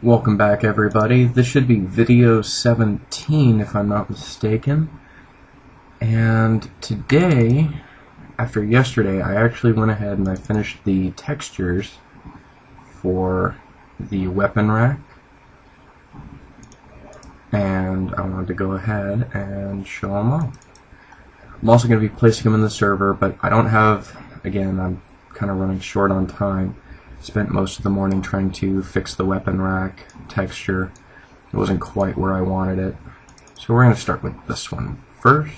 Welcome back, everybody. This should be video 17 if I'm not mistaken. And today, after yesterday, I actually went ahead and I finished the textures for the weapon rack. And I wanted to go ahead and show them all. I'm also going to be placing them in the server, but I don't have, again, I'm kind of running short on time. Spent most of the morning trying to fix the weapon rack texture. It wasn't quite where I wanted it. So we're going to start with this one first.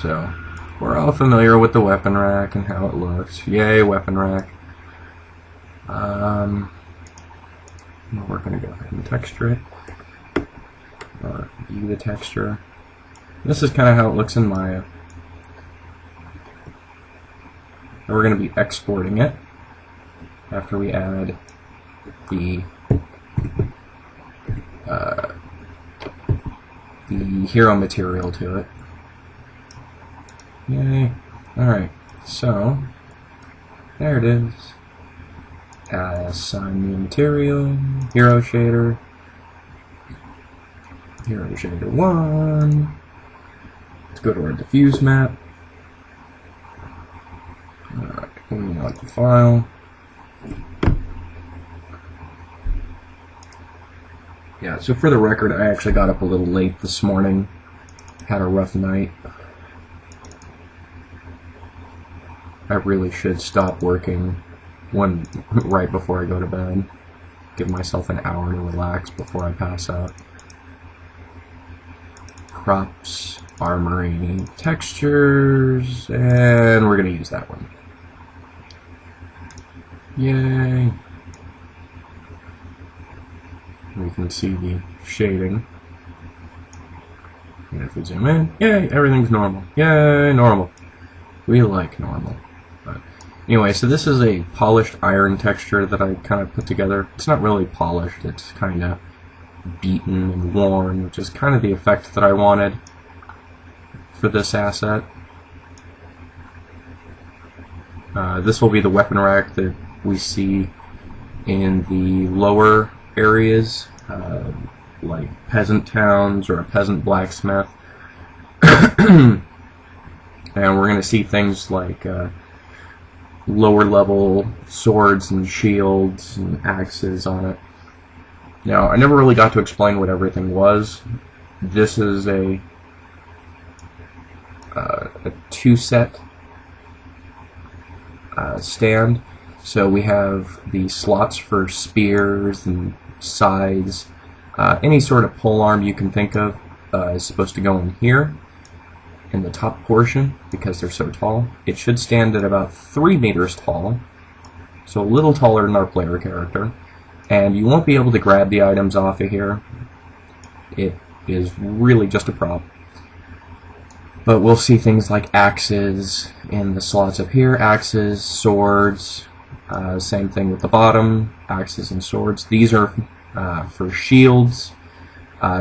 So, we're all familiar with the weapon rack and how it looks. Yay, weapon rack. We're going to go ahead and texture it. Or view the texture. This is kind of how it looks in Maya. And we're going to be exporting it after we add the hero material to it. Yay. Alright, so there it is. Assign new material, hero shader 1. Let's go to our diffuse map. Alright, unlock the file. Yeah, so for the record, I actually got up a little late this morning. Had a rough night. I really should stop working right before I go to bed. Give myself an hour to relax before I pass out. Props, armory, textures, and we're going to use that one. Yay! We can see the shading. And if we zoom in, yay, everything's normal. Yay, normal. We like normal. But anyway, so this is a polished iron texture that I kind of put together. It's not really polished, it's kind of beaten and worn, which is kind of the effect that I wanted for this asset. This will be the weapon rack that we see in the lower areas, like peasant towns or a peasant blacksmith. And we're going to see things like lower level swords and shields and axes on it. Now, I never really got to explain what everything was. This is a two-set stand. So we have the slots for spears and scythes. Any sort of polearm you can think of is supposed to go in here, in the top portion, because they're so tall. It should stand at about 3 meters tall, so a little taller than our player character. And you won't be able to grab the items off of here. It is really just a prop. But we'll see things like axes in the slots up here, axes, swords, same thing with the bottom, axes and swords. These are for shields.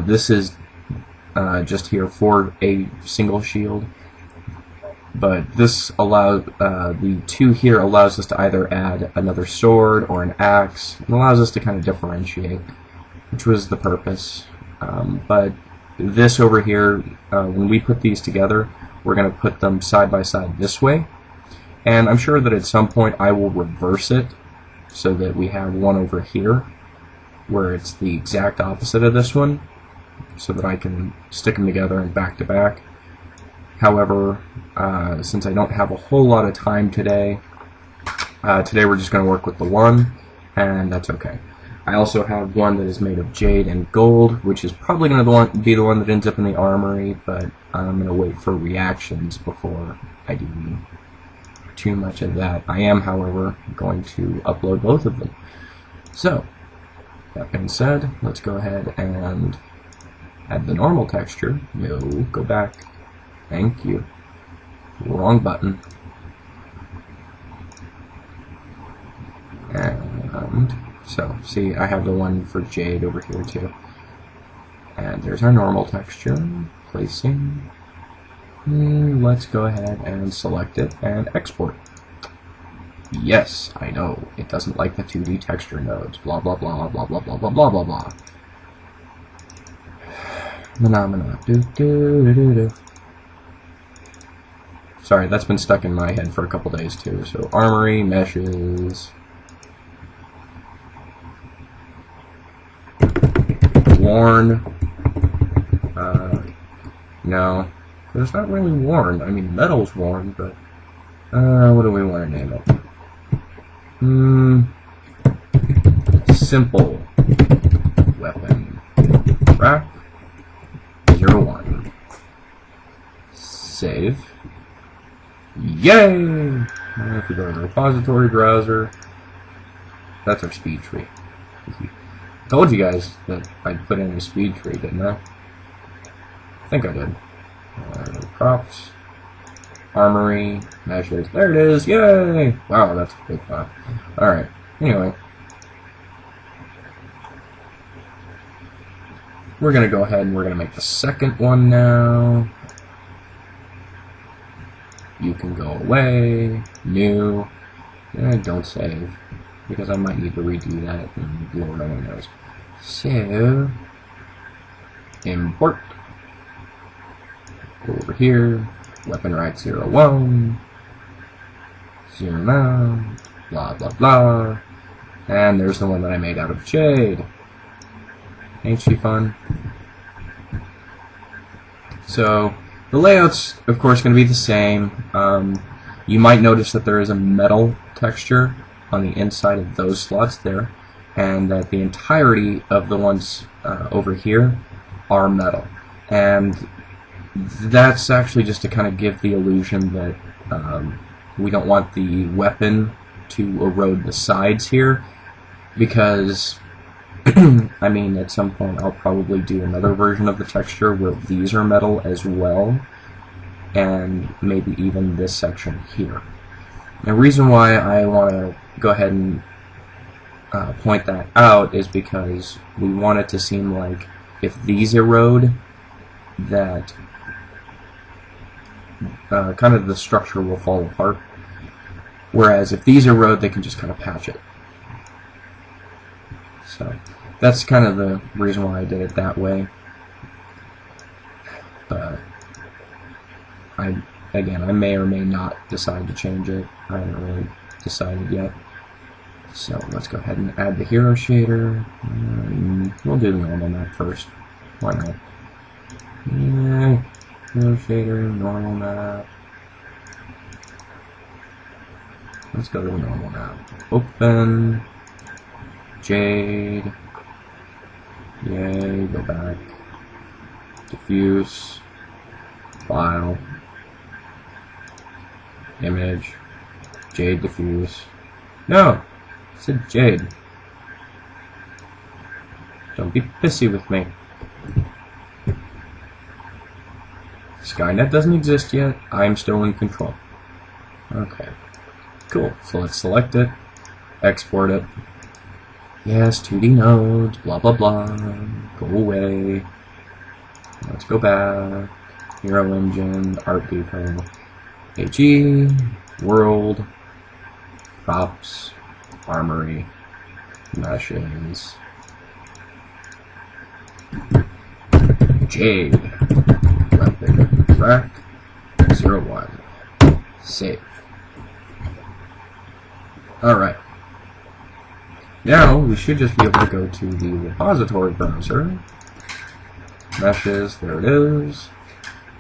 This is just here for a single shield. But this allows, the two here allows us to either add another sword or an axe. It allows us to kind of differentiate, which was the purpose. But this over here, when we put these together, we're going to put them side by side this way. And I'm sure that at some point I will reverse it so that we have one over here where it's the exact opposite of this one, so that I can stick them together and back to back. However, since I don't have a whole lot of time today, we're just going to work with the one, and that's okay. I also have one that is made of jade and gold, which is probably going to be the one that ends up in the armory, but I'm going to wait for reactions before I do too much of that. I am, however, going to upload both of them. So, that being said, let's go ahead and add the normal texture. No, go back. Thank you. Wrong button. And so, see, I have the one for jade over here too. And there's our normal texture. Placing. Let's go ahead and select it and export. Yes, I know. It doesn't like the 2D texture nodes. Blah, blah, blah, blah, blah, blah, blah, blah, blah, blah. Phenomena. Do, do, do, do. Sorry, that's been stuck in my head for a couple days, too. So, armory, meshes... Worn. No. It's not really worn. I mean, metal's worn, but... what do we want to name it? Simple. Weapon. Rack. 01. Save. Yay! If we go to the repository browser, that's our speed tree. I told you guys that I'd put in a speed tree, didn't I? I think I did. Props. Armory. Measures. There it is! Yay! Wow, that's a big fun. Alright. Anyway. We're going to go ahead and we're going to make the second one now. You can go away. New. Don't save. Because I might need to redo that, and Lord only knows. So, import. Go over here. Weapon rack 01. Zoom out. Blah, blah, blah. And there's the one that I made out of jade. Ain't she fun? So, the layout's, of course, going to be the same. You might notice that there is a metal texture on the inside of those slots there, and that the entirety of the ones over here are metal. And that's actually just to kind of give the illusion that we don't want the weapon to erode the sides here, because I mean, at some point I'll probably do another version of the texture where these are metal as well, and maybe even this section here. The reason why I want to go ahead and point that out is because we want it to seem like if these erode, that kind of the structure will fall apart, whereas if these erode, they can just kind of patch it. So that's kind of the reason why I did it that way. But again, I may or may not decide to change it. I haven't really decided yet. So let's go ahead and add the hero shader. We'll do the normal map first. Why not? Yeah, hero shader, normal map. Let's go to the normal map. Open. Jade. Yay, go back. Diffuse. File. Image. Jade diffuse. No! I said Jade. Don't be pissy with me. Skynet doesn't exist yet. I'm still in control. Okay. Cool. So let's select it. Export it. Yes, 2D nodes. Blah, blah, blah. Go away. Let's go back. Hero engine. Art depot. HE. World. Props. Armory. Meshes. Jade. Weapon. Rack. 01. Save. Alright. Now, we should just be able to go to the repository browser. Meshes, there it is.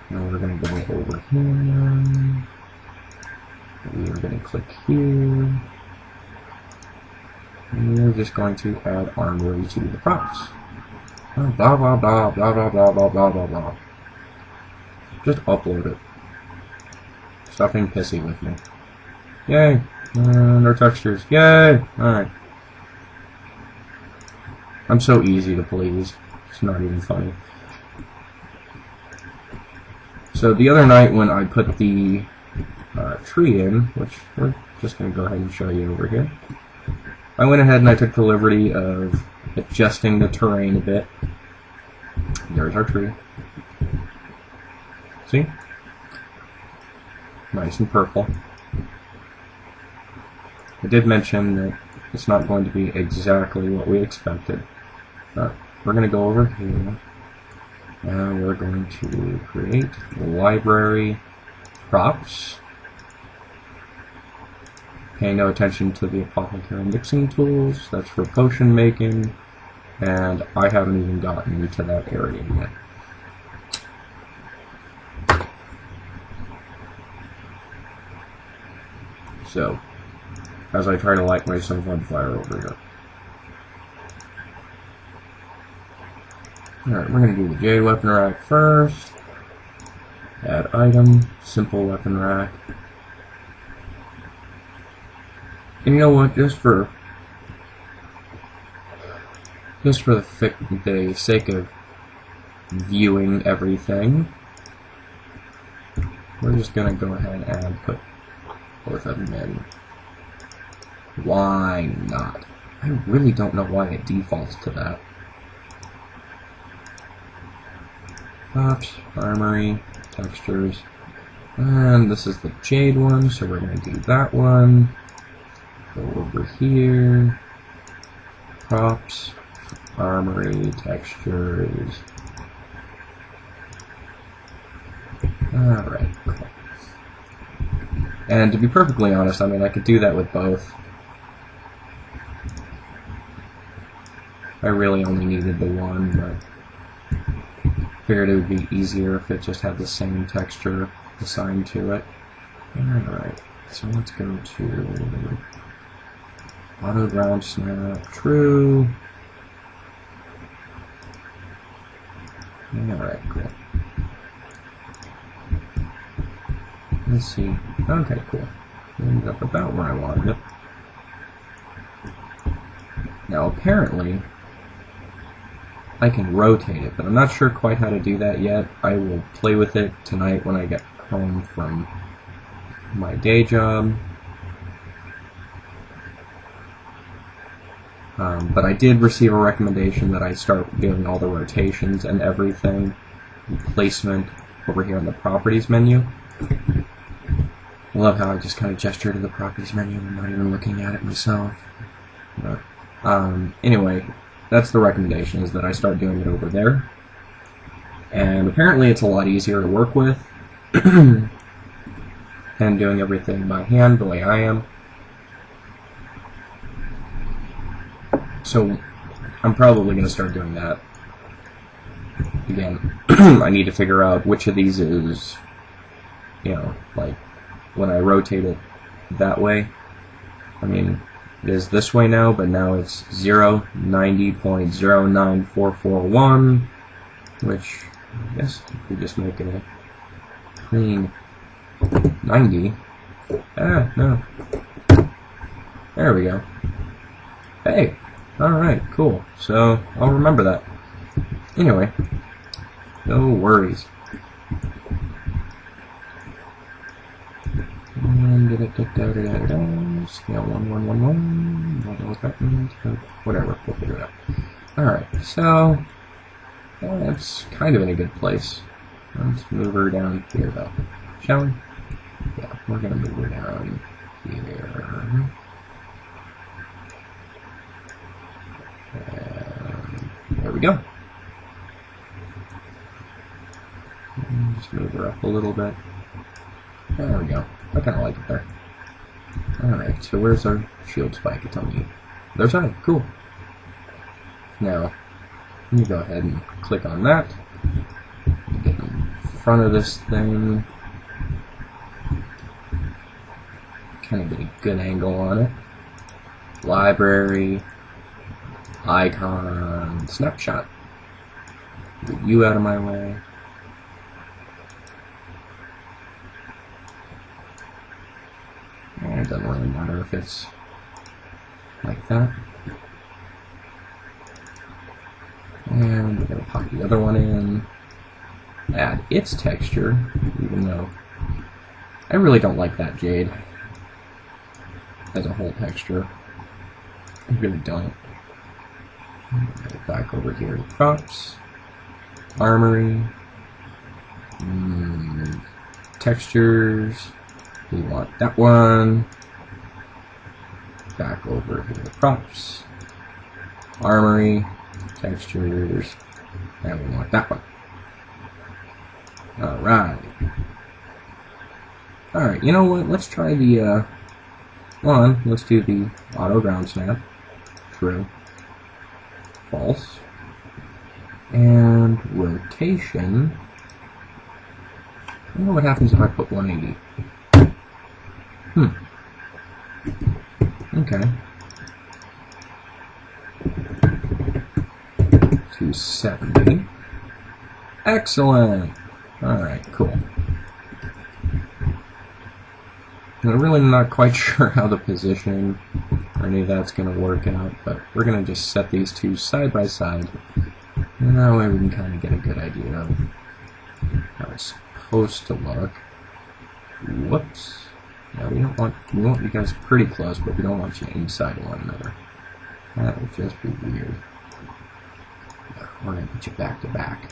Now we're going to go over here. We are going to click here. And we're just going to add armory to the props. Blah, blah, blah, blah, blah, blah, blah, blah, blah, blah. Just upload it. Stop being pissy with me. Yay! No textures. Yay! Alright. I'm so easy to please. It's not even funny. So the other night when I put the tree in, which we're just going to go ahead and show you over here, I went ahead and I took the liberty of adjusting the terrain a bit. There's our tree. See? Nice and purple. I did mention that it's not going to be exactly what we expected. But we're going to go over here. Now we're going to create library props. Pay no attention to the apothecary mixing tools. That's for potion making. And I haven't even gotten into that area yet. So, as I try to light myself on fire over here. Alright, we're going to do the Jade Weapon Rack first. Add item, simple weapon rack. And you know what, just for the sake of viewing everything, we're just going to go ahead and put both of them in. Why not? I really don't know why it defaults to that. Props, armory, textures, and this is the Jade one, so we're going to do that one. Go over here, props, armory, textures. Alright, cool. And to be perfectly honest, I mean, I could do that with both. I really only needed the one, but figured it would be easier if it just had the same texture assigned to it. Alright, so let's go to auto ground snap, true. Alright, cool. Let's see. Okay, cool. Ended up about where I wanted it. Now, apparently, I can rotate it, but I'm not sure quite how to do that yet. I will play with it tonight when I get home from my day job. But I did receive a recommendation that I start doing all the rotations and everything, placement over here in the properties menu. I love how I just kind of gesture to the properties menu and I'm not even looking at it myself. But, anyway, that's the recommendation, is that I start doing it over there. And apparently it's a lot easier to work with than doing everything by hand the way I am. So I'm probably going to start doing that. Again, I need to figure out which of these is, you know, like when I rotate it that way. I mean, it is this way now, but now it's 0.09441, which I guess if we just make it a clean 90. Ah, no. There we go. Hey! Alright, cool. So, I'll remember that. Anyway, no worries. Scale 1111. Don't know what that means, but whatever, we'll figure it out. Alright, so that's kind of in a good place. Let's move her down here, though. Shall we? Yeah, we're gonna move her down here. And there we go. And just move her up a little bit. There we go. I kind of like it there. Alright, so where's our shield spike? It's on the other side. Cool. Now, let me go ahead and click on that. Get in front of this thing. Kind of get a good angle on it. Library. Icon. Snapshot. Get you out of my way. It doesn't really matter if it's like that. And we're going to pop the other one in. Add its texture, even though I really don't like that jade as a whole texture. I really don't. Get back over here to props, armory, textures. We want that one. back over here. Props, armory, textures, and we want that one. Alright. Alright, you know what? Let's try the, let's do the auto ground snap. True. False. And rotation. I wonder what happens if I put 180. Okay. 270. Excellent! Alright, cool. I'm really not quite sure how the position or any of that's going to work out, but we're going to just set these two side by side, and that way we can kind of get a good idea of how it's supposed to look. Whoops. Now we want you guys pretty close, but we don't want you inside one another. That would just be weird. We're going to put you back to back.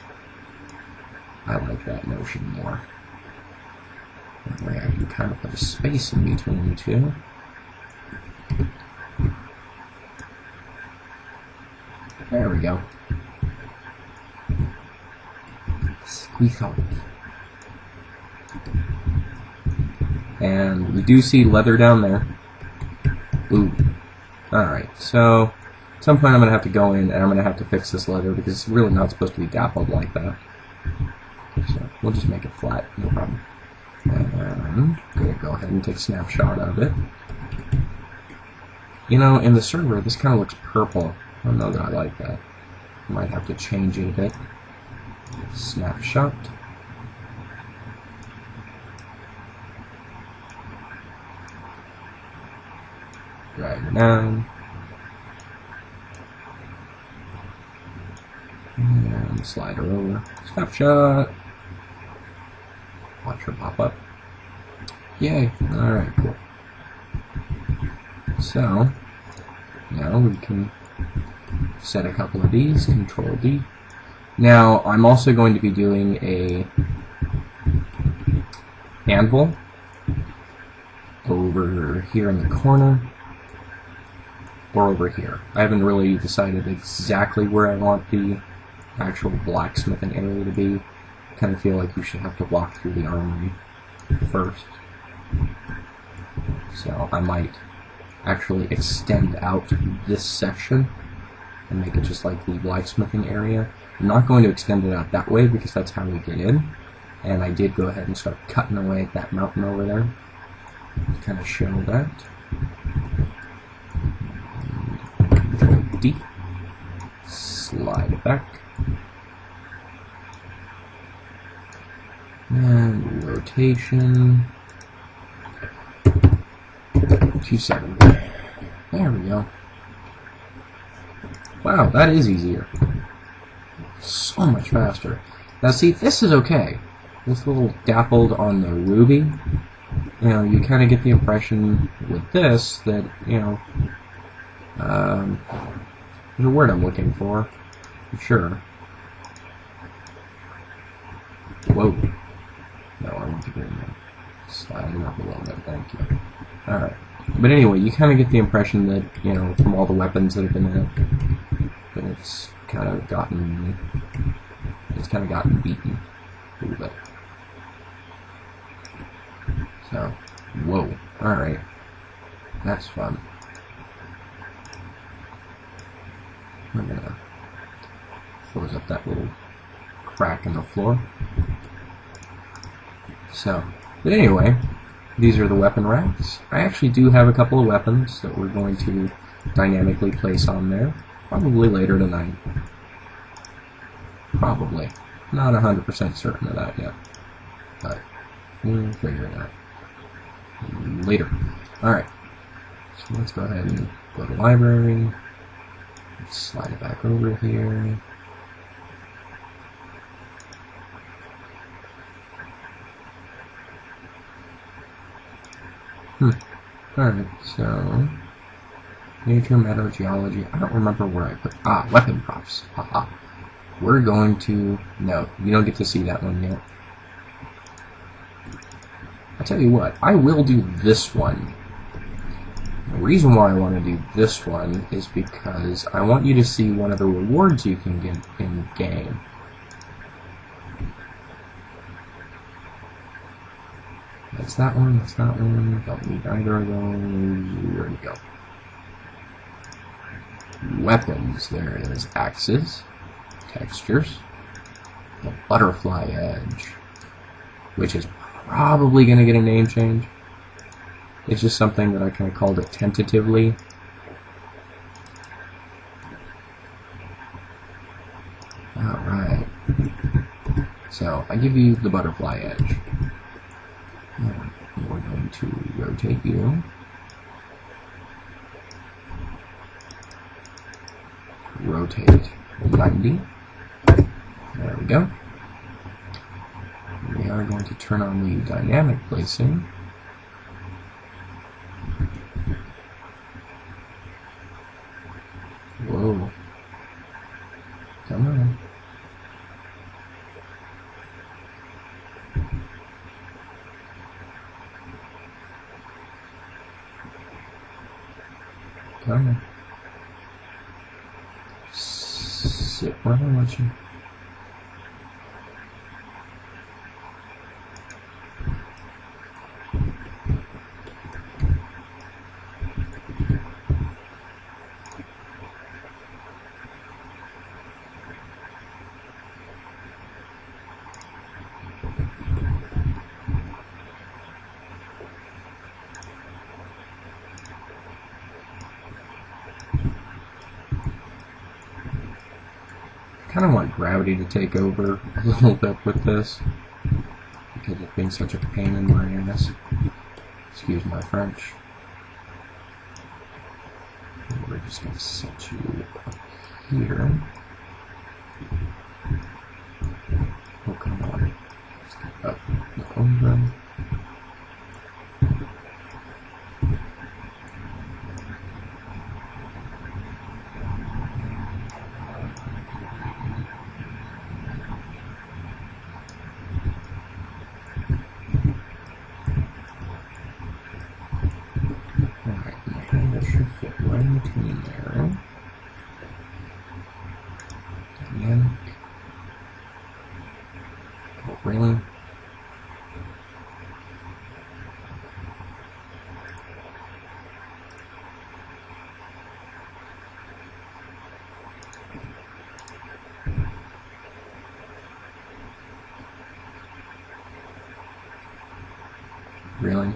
I like that notion more. That way I can kind of put a space in between you two. There we go. Squeeze out. And we do see leather down there. Ooh. Alright, so at some point I'm going to have to go in and I'm going to have to fix this leather because it's really not supposed to be dappled like that. So we'll just make it flat, no problem. And I'm going to go ahead and take a snapshot of it. You know, in the server, this kind of looks purple. I don't know that I like that. Might have to change it a bit. Snapshot. Drag it down. And slide her over. Snapshot. Watch her pop up. Yay. Alright, cool. So, now we can set a couple of these. Control D. Now, I'm also going to be doing a anvil over here in the corner. Or over here. I haven't really decided exactly where I want the actual blacksmithing area to be. I kind of feel like you should have to walk through the armory first. So I might actually extend out this section and make it just like the blacksmithing area. I'm not going to extend it out that way because that's how we get in. And I did go ahead and start cutting away at that mountain over there to kind of show that. D. Slide it back. And rotation. 270. There we go. Wow, that is easier. So much faster. Now see, this is okay. This little dappled on the ruby. You know, you kind of get the impression with this that, you know, there's a word I'm looking for sure. Whoa. No, I want to get in there. Slide it up a little bit, thank you. Alright. But anyway, you kind of get the impression that, you know, from all the weapons that have been in it, that it's kind of gotten beaten a little bit. So, whoa. Alright. That's fun. We're gonna close up that little crack in the floor. So, but anyway, these are the weapon racks. I actually do have a couple of weapons that we're going to dynamically place on there, probably later tonight. Probably. Not 100% certain of that yet, but we'll figure it out later. Alright, so let's go ahead and go to library. Let's slide it back over here. Alright, so nature, meadow, geology. I don't remember where I put weapon props. Haha. We're going to no, you don't get to see that one yet. I'll tell you what, I will do this one The reason why I want to do this one is because I want you to see one of the rewards you can get in game. That's that one, that's that one. Don't need either of those. There we go. Weapons, there it is. Axes, textures, the butterfly edge, which is probably going to get a name change. It's just something that I kind of called it tentatively. Alright. So, I give you the butterfly edge. We're going to rotate you. Rotate 90. There we go. We are going to turn on the dynamic placing. Whoa. Come on. Come on. Sit where I want you. I kind of want gravity to take over a little bit with this because it's being such a pain in my ass. Excuse my French. And we're just going to set you up here. Oh, come on. Let's get up the over. Should fit right in between there. Dynamic. Oh, really? Really?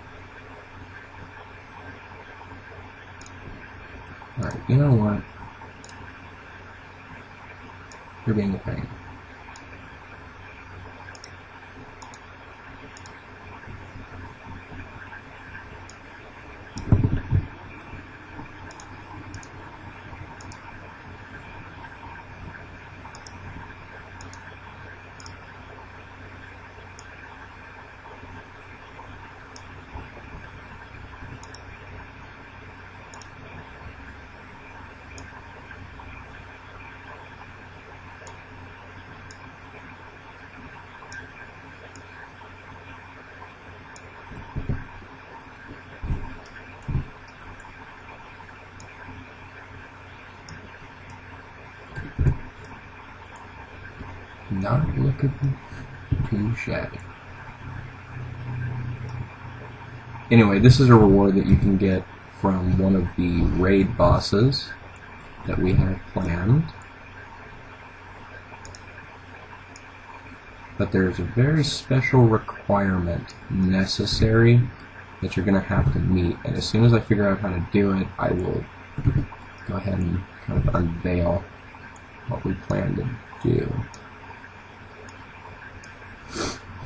Alright, you know what? You're being a pain. Not looking too shabby. Anyway, this is a reward that you can get from one of the raid bosses that we have planned. But there's a very special requirement necessary that you're going to have to meet, and as soon as I figure out how to do it, I will go ahead and kind of unveil what we plan to do.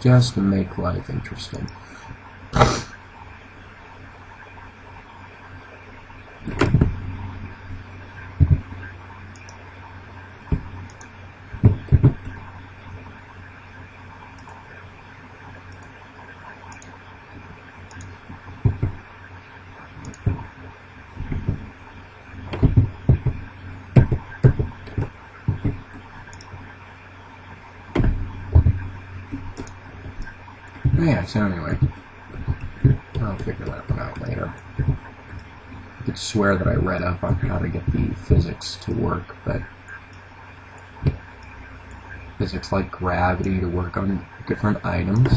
Just to make life interesting. Yeah, so anyway, I'll figure that one out later. could swear that I read up on how to get the physics to work, but physics like gravity to work on different items.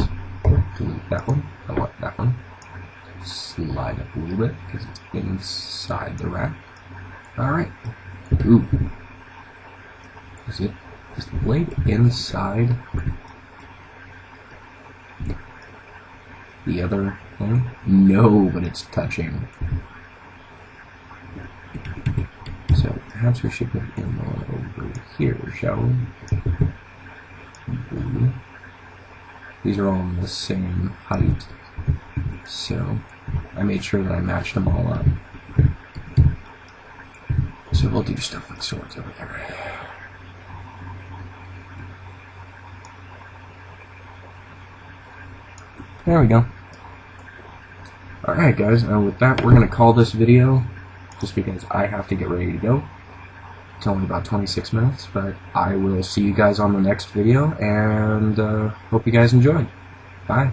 Delete that one. I want that one. Slide up a little bit because it's inside the rack. Alright. Ooh. Is the blade inside the other thing? No, but it's touching. So perhaps we should put in one over here, shall we? These are all in the same height, so I made sure that I matched them all up. So we'll do stuff like swords over there. There we go. Alright guys, with that we're going to call this video, just because I have to get ready to go. It's only about 26 minutes, but I will see you guys on the next video, and hope you guys enjoyed. Bye.